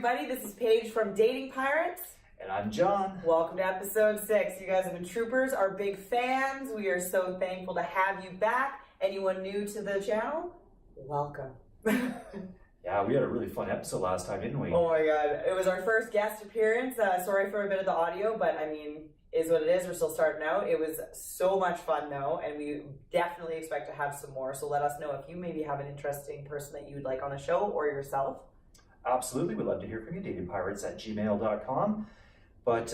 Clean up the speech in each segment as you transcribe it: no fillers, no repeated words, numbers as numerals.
everybody. This is Paige from Dating Pirates. And I'm John. Welcome to episode 6. You guys have been troopers, our big fans. We are so thankful to have you back. Anyone new to the channel? Welcome. Yeah, we had a really fun episode last time, didn't we? Oh my god. It was our first guest appearance. Sorry for a bit of the audio, but I mean, is what it is. We're still starting out. It was so much fun though, and we definitely expect to have some more. So let us know if you maybe have an interesting person that you would like on the show or yourself. Absolutely. We'd love to hear from you. datingpirates@gmail.com. But,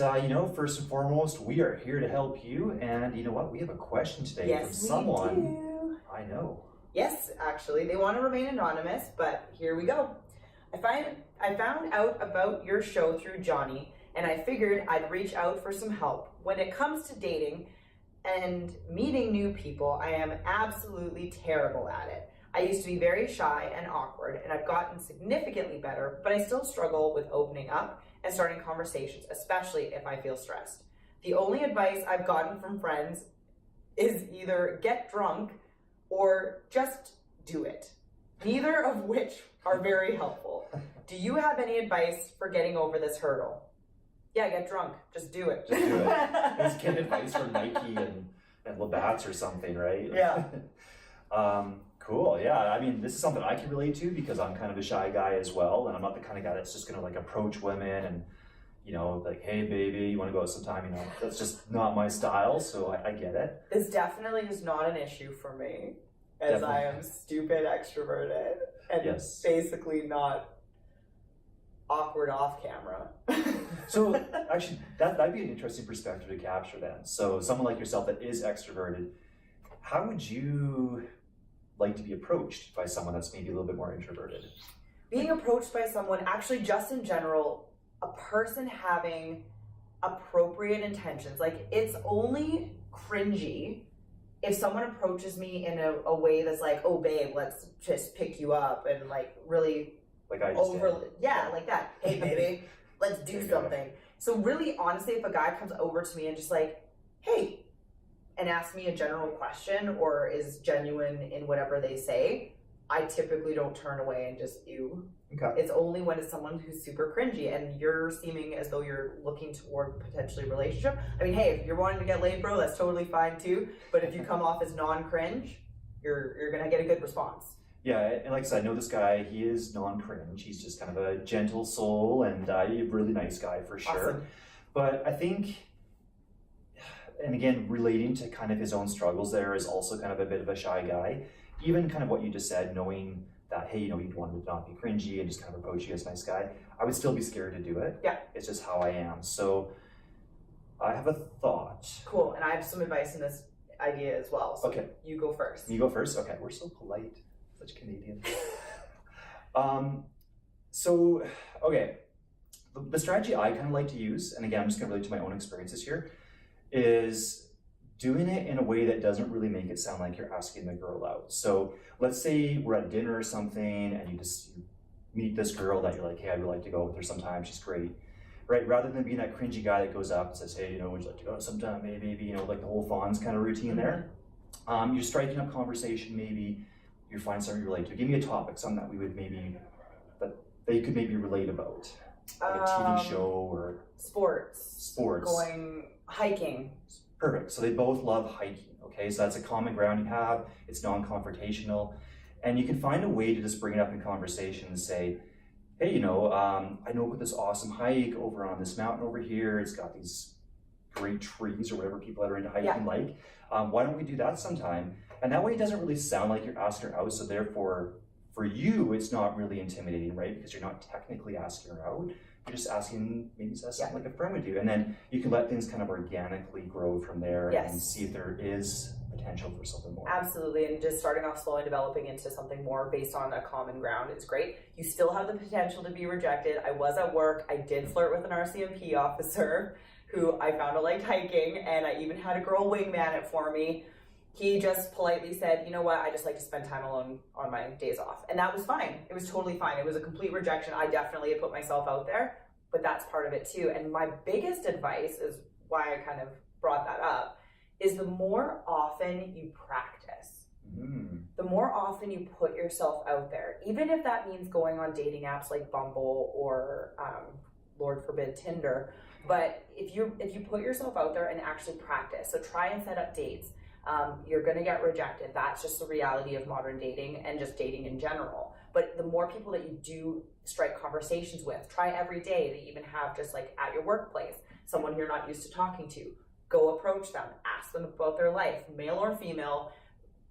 first and foremost, we are here to help you. And you know what? We have a question today from someone. We do. I know. Yes, actually. They want to remain anonymous, but here we go. I found out about your show through Johnny, and I figured I'd reach out for some help. When it comes to dating and meeting new people, I am absolutely terrible at it. I used to be very shy and awkward, and I've gotten significantly better, but I still struggle with opening up and starting conversations, especially if I feel stressed. The only advice I've gotten from friends is either get drunk or just do it. Neither of which are very helpful. Do you have any advice for getting over this hurdle? Yeah, get drunk. Just do it. Just do it. Let's get advice from Nike and Labatt's or something, right? Yeah. Cool. Yeah. I mean, this is something I can relate to because I'm kind of a shy guy as well. And I'm not the kind of guy that's just going to like approach women and, like, hey, baby, you want to go out sometime? That's just not my style. So I get it. This definitely is not an issue for me, as I am stupid extroverted and basically not awkward off camera. So actually, that'd be an interesting perspective to capture then. So someone like yourself that is extroverted, how would you like to be approached by someone that's maybe a little bit more introverted? Being approached by someone, actually just in general, a person having appropriate intentions. Like, it's only cringy if someone approaches me in a way that's like, oh babe, let's just pick you up, and like really like I just did. Yeah, like that. Hey baby, let's do something. So really, honestly, if a guy comes over to me and just like, hey, and asks me a general question or is genuine in whatever they say, I typically don't turn away and just ew. Okay. It's only when it's someone who's super cringy and you're seeming as though you're looking toward potentially a relationship. I mean, hey, if you're wanting to get laid, bro, that's totally fine too. But if you come off as non-cringe, you're gonna get a good response. Yeah, and like I said, I know this guy, he is non-cringe. He's just kind of a gentle soul and a really nice guy for sure. Awesome. But I think, and again, relating to kind of his own struggles there is also kind of a bit of a shy guy. Even kind of what you just said, knowing that, hey, you'd want to not be cringy and just kind of approach you as a nice guy, I would still be scared to do it. Yeah. It's just how I am. So I have a thought. Cool, and I have some advice in this idea as well. So okay. You go first. You go first? Okay, we're so polite. Such Canadians. So, okay. The strategy I kind of like to use, and again, I'm just going to relate to my own experiences here, is doing it in a way that doesn't really make it sound like you're asking the girl out. So let's say we're at dinner or something and you meet this girl that you're like, hey, I would like to go with her sometime, she's great, right? Rather than being that cringy guy that goes up and says, hey, would you like to go sometime, maybe, like the whole Fonz kind of routine there. You're striking up conversation, maybe you find something you relate to. Give me a topic, something that we would maybe, that you could maybe relate about. Like a TV show or... Sports. Going hiking. Perfect. So they both love hiking, okay? So that's a common ground you have. It's non-confrontational. And you can find a way to just bring it up in conversation and say, hey, I know about this awesome hike over on this mountain over here. It's got these great trees or whatever people that are into hiking like. Why don't we do that sometime? And that way it doesn't really sound like you're asking her out. So therefore, for you, it's not really intimidating, right? Because you're not technically asking her out. You're just asking, maybe something like a friend would do. And then you can let things kind of organically grow from there and see if there is potential for something more. Absolutely, and just starting off slow and developing into something more based on a common ground is great. You still have the potential to be rejected. I was at work, I did flirt with an RCMP officer who I found out liked hiking, and I even had a girl wingman it for me. He just politely said, you know what, I just like to spend time alone on my days off. And that was fine. It was totally fine. It was a complete rejection. I definitely had put myself out there, but that's part of it too. And my biggest advice is why I kind of brought that up is the more often you practice, the more often you put yourself out there, even if that means going on dating apps like Bumble or Lord forbid Tinder, but if you put yourself out there and actually practice, so try and set up dates. You're gonna get rejected. That's just the reality of modern dating and just dating in general. But the more people that you do strike conversations with, try every day to even have just like at your workplace, someone you're not used to talking to, go approach them, ask them about their life, male or female,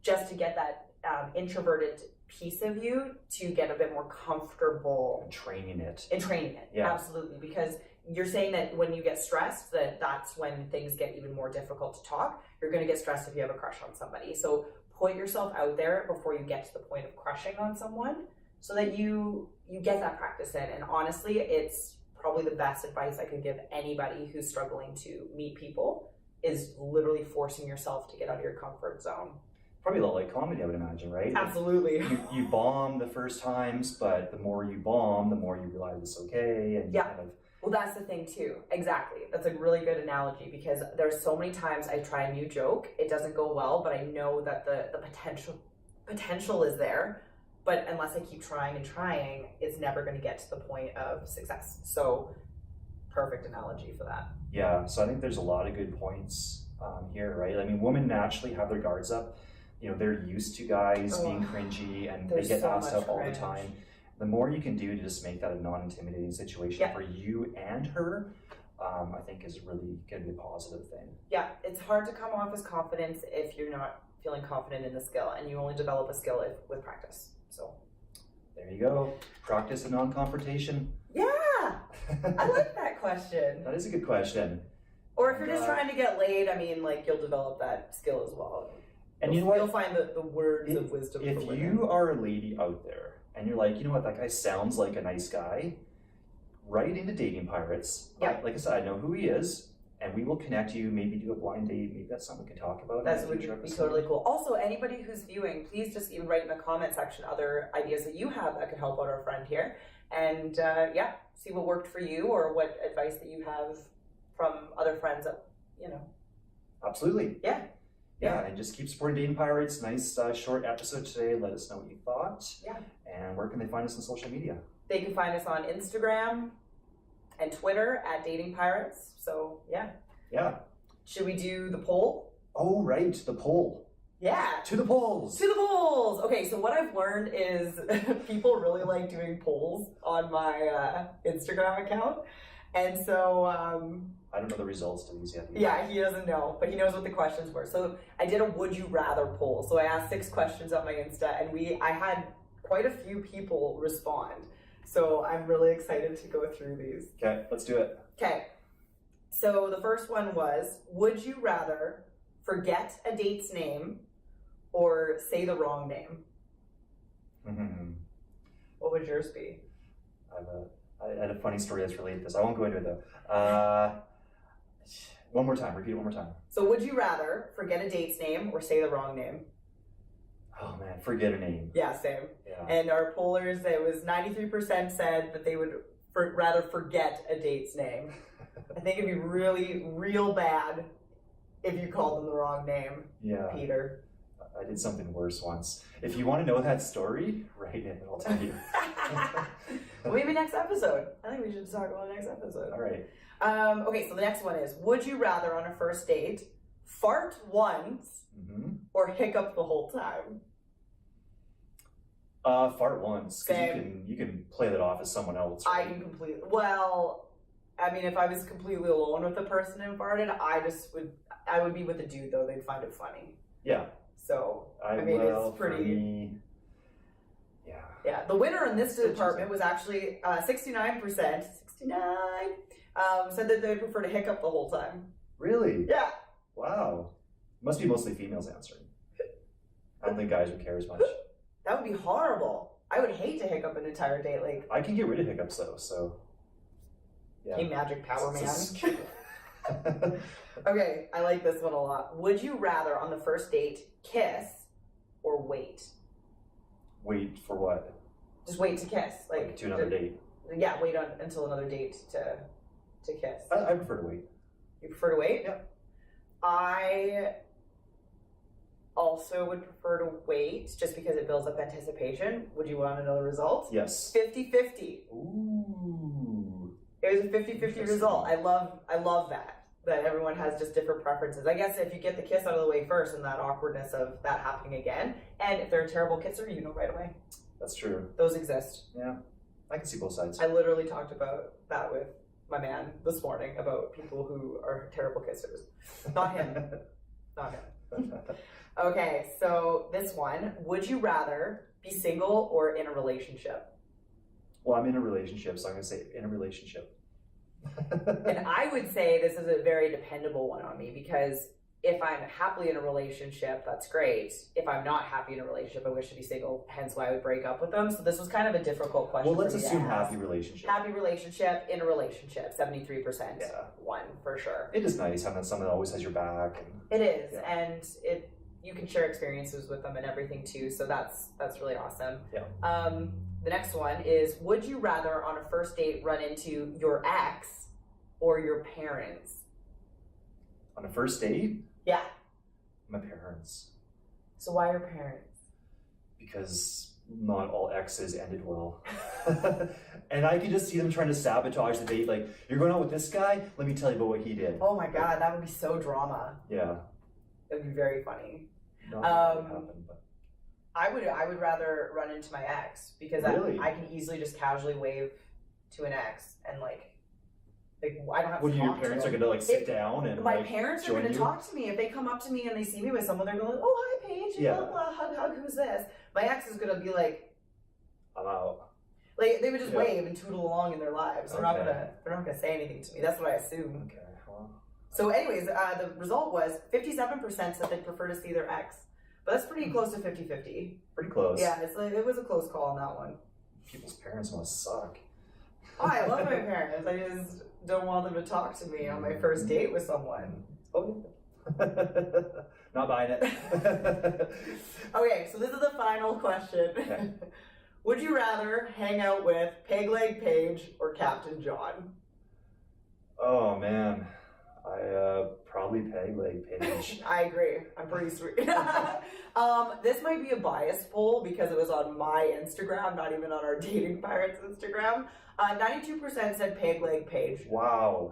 just to get that introverted piece of you to get a bit more comfortable Training it. Yeah. Absolutely, because you're saying that when you get stressed, that's when things get even more difficult to talk. You're going to get stressed if you have a crush on somebody. So put yourself out there before you get to the point of crushing on someone, so that you get that practice in. And honestly, it's probably the best advice I could give anybody who's struggling to meet people, is literally forcing yourself to get out of your comfort zone. Probably a lot like comedy, I would imagine, right? Absolutely. You bomb the first times, but the more you bomb, the more you realize it's okay, and you kind of. Well, that's the thing too. Exactly. That's a really good analogy, because there's so many times I try a new joke, it doesn't go well, but I know that the potential is there. But unless I keep trying and trying, it's never going to get to the point of success. So, perfect analogy for that. Yeah. So I think there's a lot of good points here, right? I mean, women naturally have their guards up. You know, they're used to guys being cringy, and they get asked out all the time. The more you can do to just make that a non-intimidating situation for you and her, I think is really going to be a positive thing. Yeah, it's hard to come off as confidence if you're not feeling confident in the skill, and you only develop a skill with practice. So there you go. Practice and non-confrontation. Yeah, I like that question. That is a good question. Or if you're just trying to get laid, I mean, like, you'll develop that skill as well. And you know what? You'll find the words of wisdom. If you are a lady out there and you're like, you know what, that guy sounds like a nice guy, write into Dating Pirates. Yeah. Like I said, I know who he is, and we will connect you, maybe do a blind date, maybe that's something we can talk about. That would be totally cool. Also, anybody who's viewing, please just even write in the comment section other ideas that you have that could help out our friend here. And see what worked for you, or what advice that you have from other friends that, Absolutely. Yeah, and just keep supporting Dating Pirates. Nice short episode today. Let us know what you thought. Yeah. And where can they find us on social media? They can find us on Instagram and Twitter at Dating Pirates. So, Yeah. Should we do the poll? Oh, right. The poll. Yeah. To the polls. To the polls. Okay, so what I've learned is people really like doing polls on my Instagram account. And so I don't know the results to these yet. Yeah, he doesn't know, but he knows what the questions were. So I did a would you rather poll. So I asked 6 questions on my Insta, and I had quite a few people respond. So I'm really excited to go through these. Okay, let's do it. Okay. So the first one was, would you rather forget a date's name or say the wrong name? Mm-hmm. What would yours be? I had a funny story that's related to this. I won't go into it though. One more time. Repeat it one more time. So would you rather forget a date's name or say the wrong name? Oh man, forget a name. Yeah, same. Yeah. And our pollers, it was 93% said that they would rather forget a date's name. I think it'd be really, real bad if you called them the wrong name. Yeah. Peter. I did something worse once. If you want to know that story, write in and I'll tell you. Maybe next episode. I think we should talk about next episode. All right. Okay, so the next one is, would you rather on a first date fart once or hiccup the whole time? Fart once. Because you can play that off as someone else. Right? I can completely. Well, I mean, if I was completely alone with the person and farted, I would be with a dude though. They'd find it funny. Yeah. So it's pretty. Yeah. The winner in this department was actually 69%. 69 said that they'd prefer to hiccup the whole time. Really? Yeah. Wow. Must be mostly females answering. I don't think guys would care as much. That would be horrible. I would hate to hiccup an entire date. Like, I can get rid of hiccups though, so yeah. Hey, magic power man. Okay, I like this one a lot. Would you rather on the first date kiss or wait? Wait for what? Just wait to kiss, like to another date. Yeah, wait until another date to kiss. I prefer to wait. You prefer to wait? Yeah. also would prefer to wait just because it builds up anticipation. Would you want to know the results? Yes. 50-50. Ooh. It was a 50-50 Interesting. result. I love that everyone has just different preferences. I guess if you get the kiss out of the way first and that awkwardness of that happening again, and if they're a terrible kisser, you know right away. That's true. Those exist. Yeah. I can see both sides. I literally talked about that with my man this morning about people who are terrible kissers. Not him. Not him. Okay, so this one. Would you rather be single or in a relationship? Well, I'm in a relationship, so I'm going to say in a relationship. And I would say this is a very dependable one on me because if I'm happily in a relationship, that's great. If I'm not happy in a relationship, I wish to be single, hence why I would break up with them. So this was kind of a difficult question. Well, let's for me to assume ask. happy relationship. Happy relationship, in a relationship, 73%. Yeah. One for sure. It is nice having someone that always has your back. And It is, Yeah. and you can share experiences with them and everything too. So that's really awesome. Yeah. The next one is: would you rather on a first date run into your ex or your parents? on a first date, Yeah. my parents. So why your parents? Because not all exes ended well. And I can just see them trying to sabotage the date. Like, you're going out with this guy? Let me tell you about what he did. Oh my god, that would be so drama. Yeah. It would be very funny. Not that would happen, but I would rather run into my ex because Really? I can easily just casually wave to an ex and like I don't have when to your talk parents to are them. going to like sit If down and My like, parents are join going to you? talk to me. If they come up to me and they see me with someone, they're going to oh hi Paige, and Yeah. blah blah hug, who's this? My ex is going to be like I'm out. they would just Yeah. wave and tootle along in their lives. They're Okay. not gonna say anything to me. That's what I assume. Okay, well, So, anyways, the result was 57% said they'd prefer to see their ex, but that's pretty close to 50-50. pretty close. Yeah, it's like it was a close call on that one. People's parents must suck. Oh, I love my parents. I just don't want them to talk to me on my first date with someone. Oh, not buying it. Okay, so this is the final question. Okay. Would you rather hang out with Pegleg Paige or Captain John? Oh man, I probably Pegleg Paige. I agree. I'm pretty sweet. This might be a biased poll because it was on my Instagram, not even on our Dating Pirates Instagram. 92% said Pegleg Paige. Wow.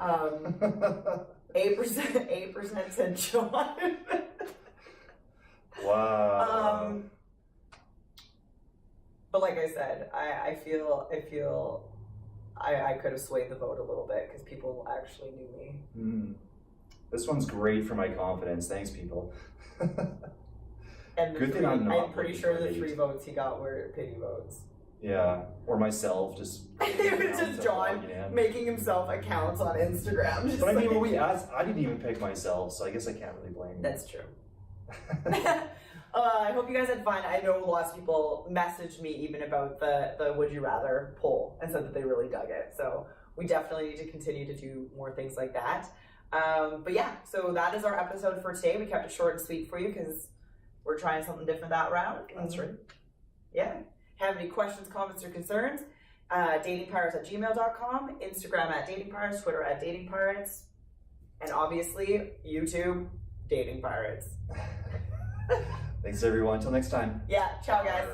8% said John. Wow. But like I said, I feel I could have swayed the vote a little bit because people actually knew me. This one's great for my confidence. Thanks, people. And the Good thing three, I'm not I'm pretty looking sure for a the date. 3 votes he got were pity votes. Yeah, or myself, just. It was just John making himself accounts on Instagram. just But I mean, like- when we asked, I didn't even pick myself, so I guess I can't really blame you. That's true. I hope you guys had fun. I know lots of people messaged me even about the Would You Rather poll and said that they really dug it. So we definitely need to continue to do more things like that. But yeah, so that is our episode for today. We kept it short and sweet for you because we're trying something different that round. That's right. Yeah. Have any questions, comments, or concerns? datingpirates@gmail.com, Instagram @datingpirates, Twitter @datingpirates, and obviously YouTube, Dating Pirates. Thanks, everyone. Until next time. Yeah, ciao guys.